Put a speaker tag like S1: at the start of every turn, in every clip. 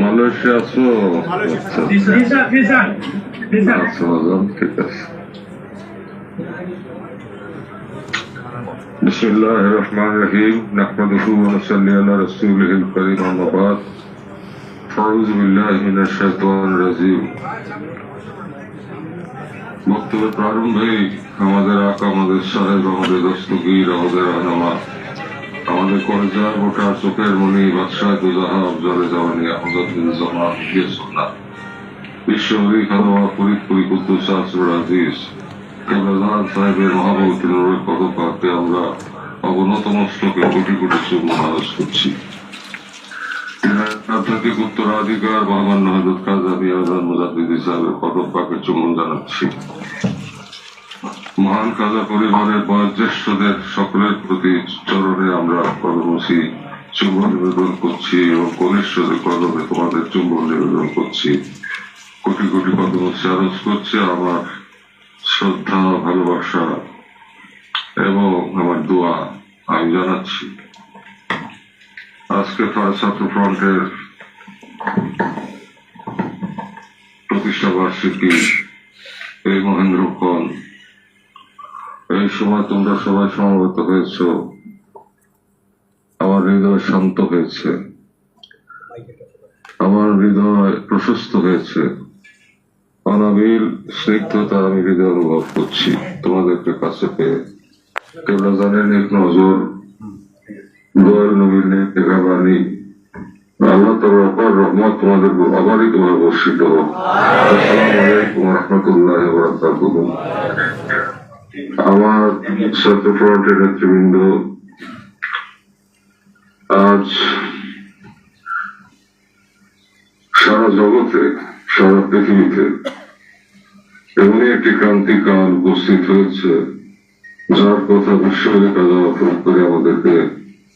S1: Malaysia আছো? আচ্ছা ঠিক আছে। বিসমিল্লাহির রহমানির রহিম। নাহমাদুহু ওয়া নুসাল্লি আলা রাসূলিহিল কারীম, আম্মা বা'দ। আউযু বিল্লাহি মিনাশ শাইতানির রাজীম। বক্তব্যের প্রারম্ভে আমাদের আকা, আমাদের সাহেব, আমাদের দস্তগীর, আমাদের রাহনামা, আমাদের কলেজার ভোটার, চোখের মনি, বাদশাহ দুজাহাব, জলে জাওয়ানি আহমদ বিন জামান সুন্নাহ, বিশ্বনবী খানোয়া ফরিদপুরি কুদ্দুস আসরুল আজিজ কেবলাদান সাহেবের মহাবতী নূরের পদপাকে আমরা অবনত মস্তকে কোটি কোটি চুম্বন আরজ করছি। আধ্যাত্মিক উত্তরাধিকার মহামান্য হযরত খাজা মিয়াজান মুজাদ্দিদি সাহেবের পদপাকে চুম্বন জানাচ্ছি। মহান খাজা পরিবারের বয়োজ্যেষ্ঠদের সকলের প্রতি চরণে আমরা কদমসি চুম্বন নিবেদন করছি এবং কনিষ্ঠদের কদমে তোমাদের চুম্বন নিবেদন করছি। কোটি কোটি কদমসি আরজ করছে আমার শ্রদ্ধা, ভালোবাসা এবং আমার দোয়া আমি জানাচ্ছি। আজকে ছাত্র ফ্রন্টের প্রতিষ্ঠা বার্ষিকী, এই মহেন্দ্রক্ষণ, এই সময় তোমরা সবাই সমবেত হয়েছ, আমার হৃদয় শান্ত হয়েছে, আমার হৃদয় প্রশস্ত হয়েছে, অনাবিল স্নিগ্ধতা আমি হৃদয় অনুভব করছি তোমাদেরকে কাছে পেয়ে। কেবলা জানেন এক নজর দয়াল নবীর নেকাবাণী আল্লাহ তাআলার অপার রহমত তোমাদের আবারই তোমার বর্ষিত হোক। আসসালামু আলাইকুম ওয়া রাহমাতুল্লাহি ওয়া বারাকাতুহু। আমার ছাত্র ফ্রন্টের নেতৃবৃন্দ, আজ সারা জগতে, সারা পৃথিবীতে এমনই একটি ক্রান্তিকাল উপস্থিত হয়েছে যার কথা বিশ্বকে কাজা করে আমাদেরকে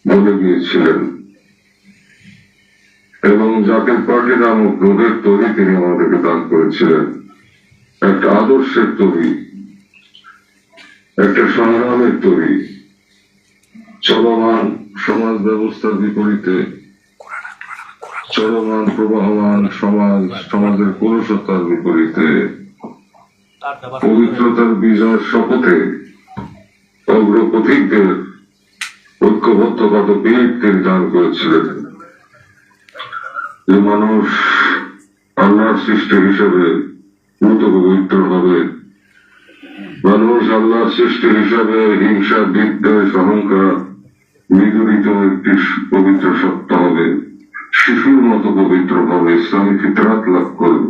S1: বলে গিয়েছিলেন এবং জাতীয় পার্টি নামক রোগের তৈরি তিনি আমাদেরকে দান করেছিলেন। একটা আদর্শের তৈরি, একটা সংগ্রামের তৈরি, চলমান সমাজ ব্যবস্থার বিপরীতে চলমান প্রবাহমান সমাজের কলুষতার বিপরীতে পবিত্রতার বিজয় শপথে অগ্রপথিকদের ঐক্যবদ্ধ পদপীঠ তিনি দান করেছিলেন। যে মানুষ আল্লাহর সৃষ্টি হিসেবে মত পবিত্র হবে, মানুষ আল্লাহর সৃষ্টি হিসাবে হিংসা, বিদ্বেষ, অহংকার বিজড়িত একটি পবিত্র সত্তা হবে, শিশুর মতো পবিত্র হবে, ইসলামী ফিতরাত লাভ করবে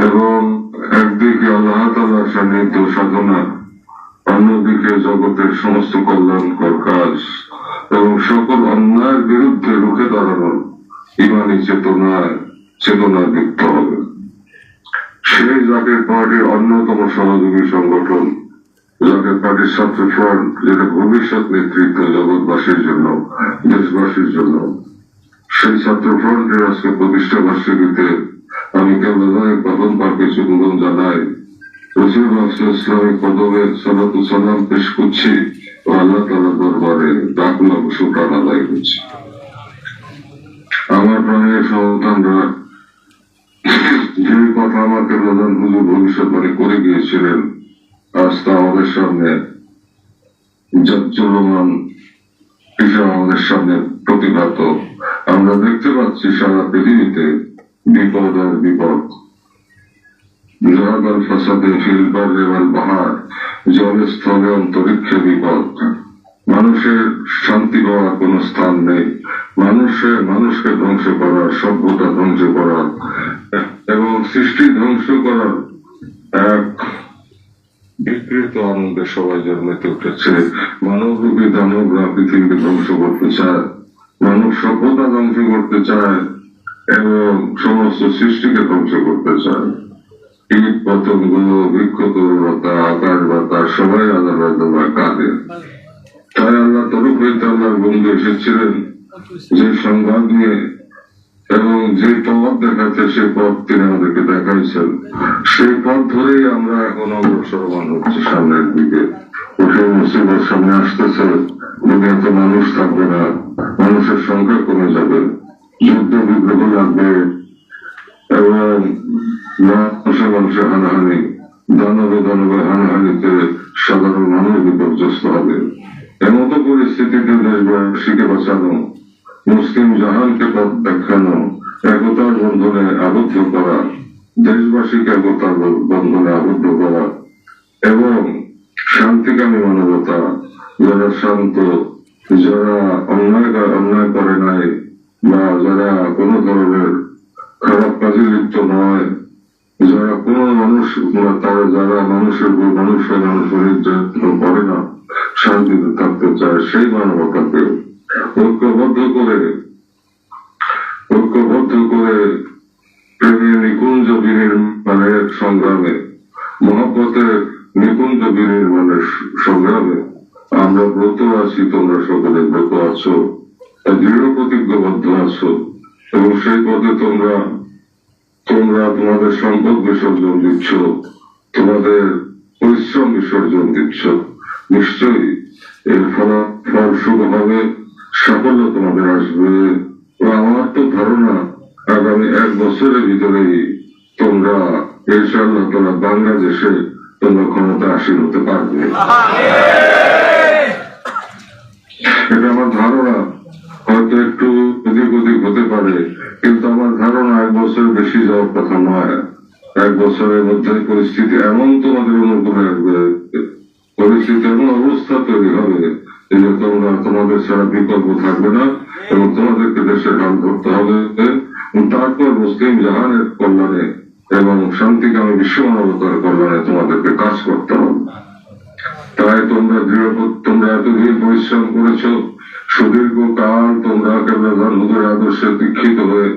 S1: এবং একদিকে আল্লাহ তাআলার সান্নিধ্য সাধনা, অন্যদিকে জগতের সমস্ত কল্যাণকর কাজ এবং সকল অন্যায়ের বিরুদ্ধে রুখে দাঁড়ানোর ইমানি চেতনা দীপ্ত হবে। সেই জাতীয় পার্টির অন্যতম সহযোগী সংগঠন জাতীয় পার্টির ছাত্র ফ্রন্ট, যেটা ভবিষ্যৎ নেতৃত্ব জগৎবাসীর জন্য, দেশবাসীর জন্য, সেই ছাত্র ফ্রন্টের আজকে প্রতিষ্ঠা বার্ষিকীতে আমি কেবল প্রথম পার্কে চুম্বন জানাই, ইসলামিক পদবে সালাতু সালাম পেশ করছি ও আল্লাহ তাআলার দরবারে লাখ শুকরানা আদায় করছি। আমার প্রাণের সন্তানরা যে কথা আমাকে প্রধান হুজুর ভবিষ্যৎবাণী করে গিয়েছিলেন, আজ তা আমাদের সামনে চলমান হিসাবে আমাদের সামনে প্রতিভাত। আমরা দেখতে পাচ্ছি সারা পৃথিবীতে বিপদ আর বিপদ, জলে স্থলে অন্তরিক্ষে বিপদ, মানুষের শান্তি পাওয়ার কোন স্থান নেই, মানুষকে ধ্বংস করার, সভ্যতা ধ্বংস করার এবং সৃষ্টি ধ্বংস করার এক বিকৃত আনন্দে সবাই জন্মেতে উঠেছে। মানবরূপী দানবরা পৃথিবীকে ধ্বংস করতে চায়, মানব সভ্যতা ধ্বংস করতে চায় এবং সমস্ত সৃষ্টিকে ধ্বংস করতে চায়। কীট পতঙ্গ, বৃক্ষতরুণতা, আকাশ বাতাস সবাই আলাদা কাঁদে। তাই আল্লাহ তরফ হইতে আল্লাহর বন্ধু এসেছিলেন যে সংবাদ নিয়ে এবং যে পথ দেখাচ্ছে সেই পথ তিনি আমাদেরকে দেখাইছেন। সেই পথ ধরেই আমরা এখন অগ্রসরমান হচ্ছি সামনের দিকে। কঠিন মুসিবত সামনে আসতেছে, দুনিয়াতে মানুষ থাকবে না, মানুষের সংখ্যা কমে যাবে, যুদ্ধ বিগ্রহ লাগবে এবং মানুষে হানাহানি, দানবে দানবে হানাহানিতে সাধারণ মানুষ বিপর্যস্ত হবে। এমতো পরিস্থিতিতে দেশবাসীকে বাঁচানো, মুসলিম জাহানকে পথ দেখানো, একতার বন্ধনে আবদ্ধ করা, দেশবাসীকে একতার বন্ধনে আবদ্ধ করা এবং শান্তিকামী মানবতা, যারা শান্ত, যারা অন্যায় করে নাই বা যারা কোনো ধরনের খারাপ কাজে লিপ্ত নয়, যারা কোনো মানুষ যারা মানুষের নির্যাতন করে না, শান্তিতে থাকতে চায়, সেই মানবতাকে ঐক্যবদ্ধ করে প্রেমের নিকুঞ্জ বিনির্মাণের সংগ্রামে, মহব্বতের নিকুঞ্জ বিনির্মাণের সংগ্রামে আমরা ব্রত আছি, তোমরা সকলে ব্রত আছো, দৃঢ় প্রতিজ্ঞবদ্ধ আছো এবং সেই পথে তোমরা তোমাদের সম্পদ বিসর্জন দিচ্ছ, তোমাদের পরিশ্রম বিসর্জন দিচ্ছ। নিশ্চয়ই এর ফল শুভ হবে, সাফল্য তোমাদের আসবে। আমার তো ধারণা আগামী 1 বছরের ভিতরেই তোমরা ইনশাআল্লাহ বাংলাদেশে তোমরা ক্ষমতা আসীন হতে পারবে। এটা আমার ধারণা, হয়তো একটু এদিক ওদিক হতে পারে, কিন্তু আমার ধারণা 1 বছরের বেশি যাওয়ার কথা নয়। 1 বছরের মধ্যে পরিস্থিতি এমন তোমাদের অনুকূলে আসবে, পরিস্থিতি এমন অবস্থা তৈরি হবে যে তোমাদের ছাড়া বিকল্প থাকবে না এবং তোমাদেরকে দেশের হাল ধরতে হবে। তারপর মুসলিম জাহানের কল্যাণে এবং শান্তিকামী বিশ্ব মানবতার কল্যাণে তোমাদেরকে কাজ করতে হবে। তাই তোমরা এতদিন পরিশ্রম করেছ, সুদীর্ঘ কাল তোমরা কেবল হুজুর আদর্শে দীক্ষিত হয়ে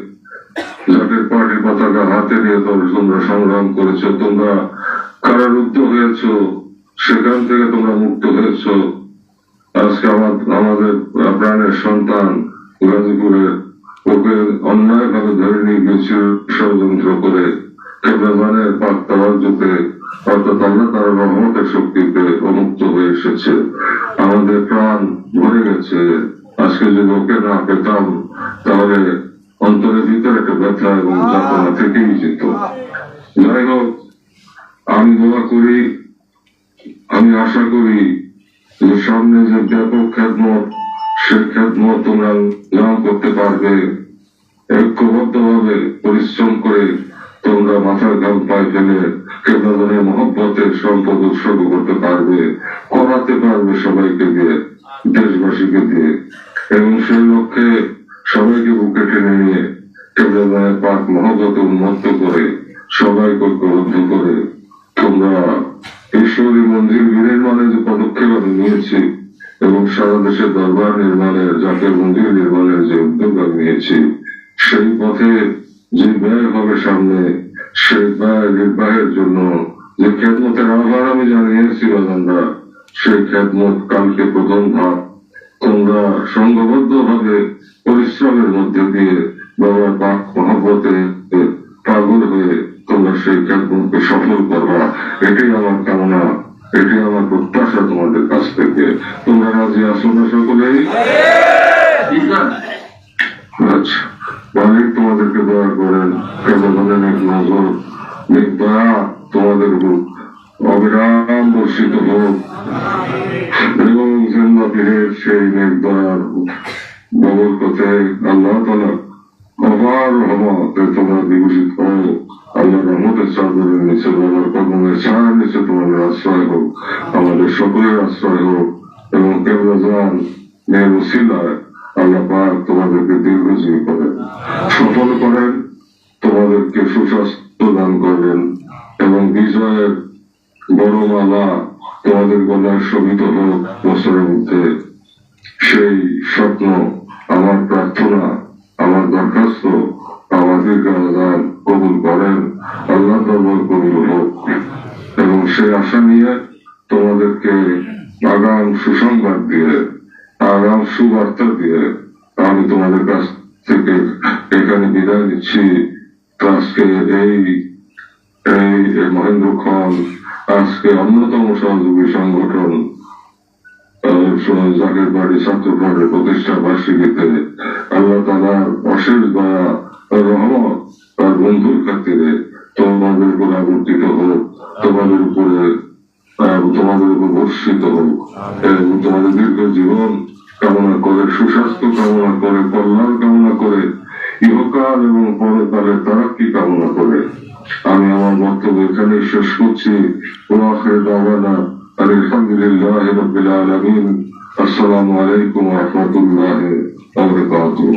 S1: জাতীয় পার্টির পতাকা হাতে নিয়ে তোমরা সংগ্রাম করেছ, তোমরা কারারুদ্ধ হয়েছ, সেখান থেকে তোমরা মুক্ত হয়েছ। আজকে আমাদের প্রাণের সন্তান গাজীপুরে ওকে অন্যায় ভাবে ধরে নিয়ে গিয়েছিল ষড়যন্ত্র করে, কেবলানের পাক তাওয়াজ্জুতে, অর্থাৎ আল্লাহ তার রহমতের শক্তিতে মুক্ত হয়ে এসেছে। আমাদের প্রাণ ভরে গেছে। আজকে যদি ওকে না পেতাম তাহলে অন্তরের ভিতরে একটা ব্যথা এবং যাতনা থেকেই যেত। যাই হোক, আমি দোয়া করি, আমি আশা করি যে সামনে যে ব্যাপক খেদমত, সে খেদমত তোমরা নাম করতে পারবে। ঐক্যবদ্ধ ভাবে পরিশ্রম করে তোমরা মাথার ঘাম পায়ে ফেলে কেবলানের মহব্বতের সম্পদ উৎসর্গ করতে পারবে, করাতে পারবে সবাইকে দিয়ে, দেশবাসীকে দিয়ে, এবং সেই লক্ষ্যে সবাইকে বুকে টেনে নিয়ে কেবলানের পাক মহব্বত উন্মুক্ত করে সবাইকে ঐক্যবদ্ধ করে তোমরা ঈশ্বরী মন্দির বিনির্মাণের যে পদক্ষেপ আমি নিয়েছি এবং সারা দেশের দরবার নির্মাণের, জাতীয় মন্দির নির্মাণের যে উদ্যোগ আমি নিয়েছি, সেই পথে যে ব্যয় হবে সামনে, সেই ব্যয় নির্বাহের জন্য যে খেদমতের আহ্বান আমি জানিয়েছি বাজানরা, সেই খেদমত কালকে প্রথম ধাপ। তোমরা সংঘবদ্ধ ভাবে পরিশ্রমের মধ্যে দিয়ে বাবার পাক মহব্বতে পাগল হয়ে তোমরা সেই খেদমতকে সফল করবা, এটাই আমার কামনা, এটি আমার প্রত্যাশা তোমাদের কাছ থেকে। তোমরা রাজি আছো না সকলেই? আচ্ছা, মালিক তোমাদেরকে দয়া করেন, কেবলানের এক নজর, এক দয়া তোমাদের উপর অবিরাম বর্ষিত হোক এবং জিন্দাবিহের সেই নেক দয়ার ববরকতে আল্লাহ তাআলা অপার রহমতে তোমরা বিভূষিত হও। আল্লাহ রহমতের চাদরের নিচে, বাবার কদমের ছায়ার নিচে তোমাদের আশ্রয় হোক, আমাদের সকলের আশ্রয় হোক এবং কেবলাজান এর উসিলায় আল্লাহ পাক তোমাদেরকে দীর্ঘজীবী করেন, সফল করেন, তোমাদেরকে সুস্বাস্থ্য দান করেন এবং বিজয়ের বড় মালা তোমাদের গলায় শোভিত হোক বছরের মধ্যে। সেই স্বপ্ন, আমার প্রার্থনা, আমার দরখাস্ত, আমাদেরকে আল্লাহ কবুল করেন, আল্লাহ দরবার কবুল হোক এবং সেই আশা নিয়ে তোমাদেরকে আগাম সুসংবাদ দিয়ে, আগাম সুবার্তা দিয়ে আমি তোমাদের কাছ থেকে এখানে বিদায় নিচ্ছি। আজকে এই মহেন্দ্র খন, আজকে অন্যতম সহযোগী সংগঠন জাগের বাড়ি ছাত্র ফ্রন্টের প্রতিষ্ঠা বার্ষিকীতে আল্লাহ তাআলার অশেষ দয়া রহমত তার বন্ধুর খাতিরে তোমাদের উপর আবর্তিত হোক, তোমাদের উপর বর্ষিত হোক এবং তোমাদের দীর্ঘ জীবন কামনা করে, সুস্বাস্থ্য কামনা করে, কল্যাণ কামনা করে, ইহকাল এবং পরকালের তারাক্কি কামনা করে আমি আমার বক্তব্য এখানে শেষ করছি। আলহামদুলিল্লাহ রাব্বিল আলামিন। আসসালামু আলাইকুম ওয়া রাহমাতুল্লাহি ওয়া বারাকাতুহু।